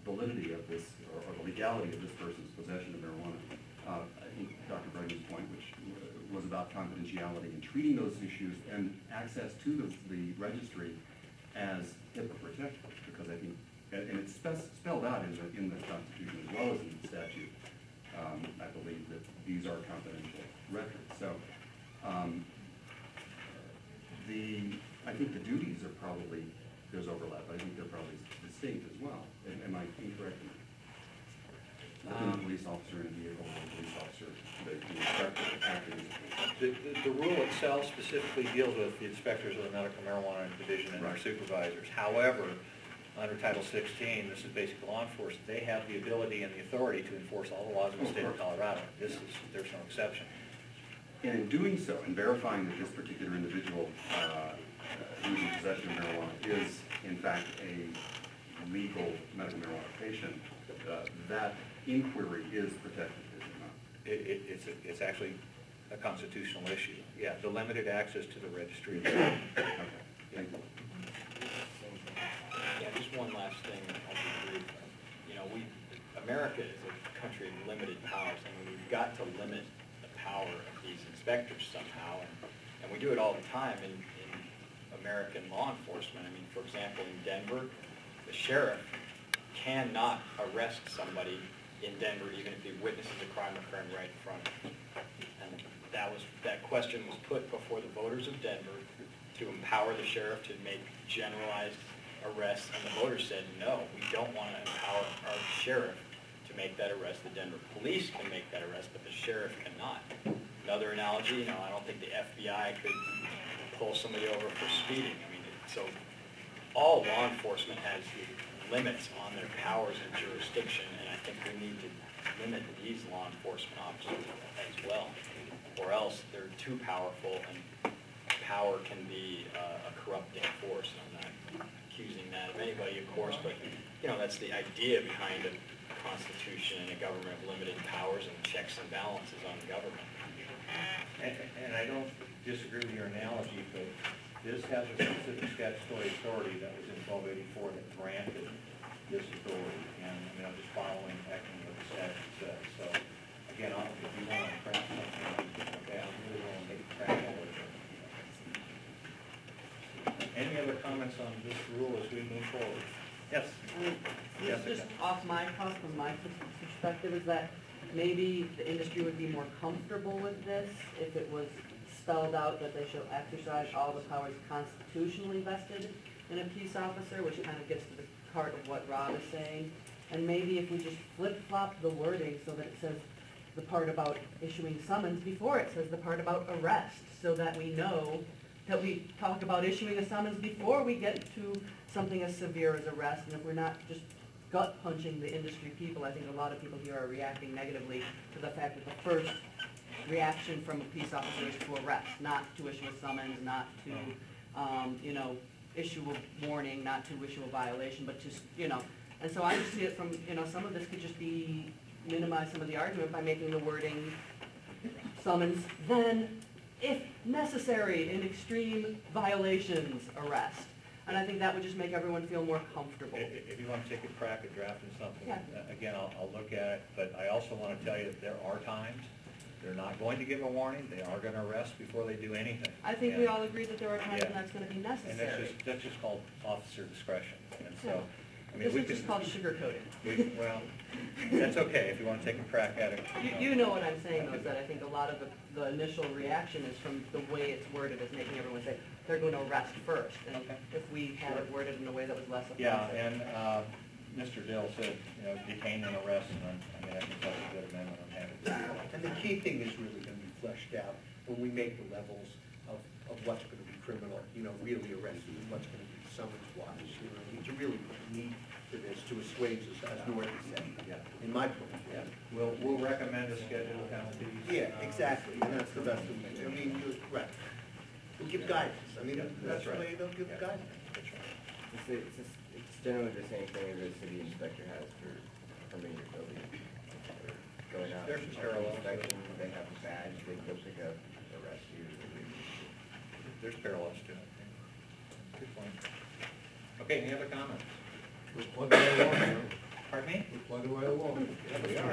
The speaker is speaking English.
validity of this, or the legality of this person's possession of marijuana. I think Dr. Bregman's point, which was about confidentiality and treating those issues and access to the registry as HIPAA protected, because I think, and it's spelled out in the Constitution as well as in the statute. I believe that these are confidential records. So I think the duties are probably, there's overlap, but I think they're probably distinct as well. Am I incorrect? The police officer in a vehicle, the police officer, the inspector acting. The rule itself specifically deals with the inspectors of the medical marijuana division and their supervisors. However, under Title 16, this is basic law enforcement. They have the ability and the authority to enforce all the laws of the state of Colorado. There's no exception. And in doing so, and verifying that this particular individual who's in possession of marijuana is, in fact, a legal medical marijuana patient, that inquiry is protected, is it not? It's actually a constitutional issue. Yeah, the limited access to the registry. Okay, thank you. Yeah, just one last thing. I'll be brief. You know, America is a country of limited powers. I mean, we've got to limit the power of these inspectors somehow, and we do it all the time in American law enforcement. I mean, for example, in Denver, the sheriff cannot arrest somebody in Denver even if he witnesses a crime occurring right in front of him. And that question was put before the voters of Denver to empower the sheriff to make generalized arrests, and the voters said, no, we don't want to empower our sheriff to make that arrest. The Denver police can make that arrest, but the sheriff cannot. Another analogy, you know, I don't think the FBI could pull somebody over for speeding. I mean, so all law enforcement has limits on their powers and jurisdiction, and I think we need to limit these law enforcement officers as well, or else they're too powerful, and power can be a corrupting force. I'm not accusing that of anybody, of course, but you know, that's the idea behind a constitution and a government of limited powers and checks and balances on the government. And I don't disagree with your analogy, but this has a specific statutory authority that was in 1284 that granted this authority, and I mean, I'm just following actually what the statute says. So again, if you want to craft something, okay, I'm really willing to take a crack at it. Any other comments on this rule as we move forward? Yes. Just off my cuff, from my perspective, is that maybe the industry would be more comfortable with this if it was spelled out that they shall exercise all the powers constitutionally vested in a peace officer, which kind of gets to the heart of what Rob is saying. And maybe if we just flip-flop the wording so that it says the part about issuing summons before it says the part about arrest, so that we know that we talk about issuing a summons before we get to something as severe as arrest, and if we're not just gut punching the industry people. I think a lot of people here are reacting negatively to the fact that the first reaction from a peace officer is to arrest, not to issue a summons, not to, you know, issue a warning, not to issue a violation, but just, you know. And so I just see it from, you know, some of this could just be minimize some of the argument by making the wording summons, then, if necessary, in extreme violations, arrest. And I think that would just make everyone feel more comfortable. If you want to take a crack at drafting something, yeah. Again, I'll look at it, but I also want to tell you that there are times they're not going to give a warning. They are going to arrest before they do anything. I think we all agree that there are times when that's going to be necessary. And that's just called officer discretion. And so, yeah. I mean, this is just called sugarcoating. Well, that's okay if you want to take a crack at it. You know what I'm saying, though, is that I think a lot of the initial reaction is from the way it's worded is making everyone say they're going to arrest first. And if we had it worded in a way that was less offensive. Yeah, and Mr. Dill said, you know, detain and arrest, and I mean, I think that's a good amendment. I'm happy to do that. And the key thing is really going to be fleshed out when we make the levels of what's going to be criminal, you know, really arrested, and what's going to be summons-wise. You know, I mean, to really put meat to this, to assuage this, as Dorothy said. Yeah. In my point. Yeah. We'll recommend a schedule of penalties. Yeah, exactly, and that's the best thing. I mean, you're right. We'll give guidance. I mean, that's the way they'll give guidance. That's right. It's generally the same thing as the city inspector has for permitting your building. Going out, there's some parallels. Inspection, they have a badge, they go pick up, arrest you. There's parallels to it. Good point. Okay, any other comments? One Pardon me? Apply to our law. Yeah, we are.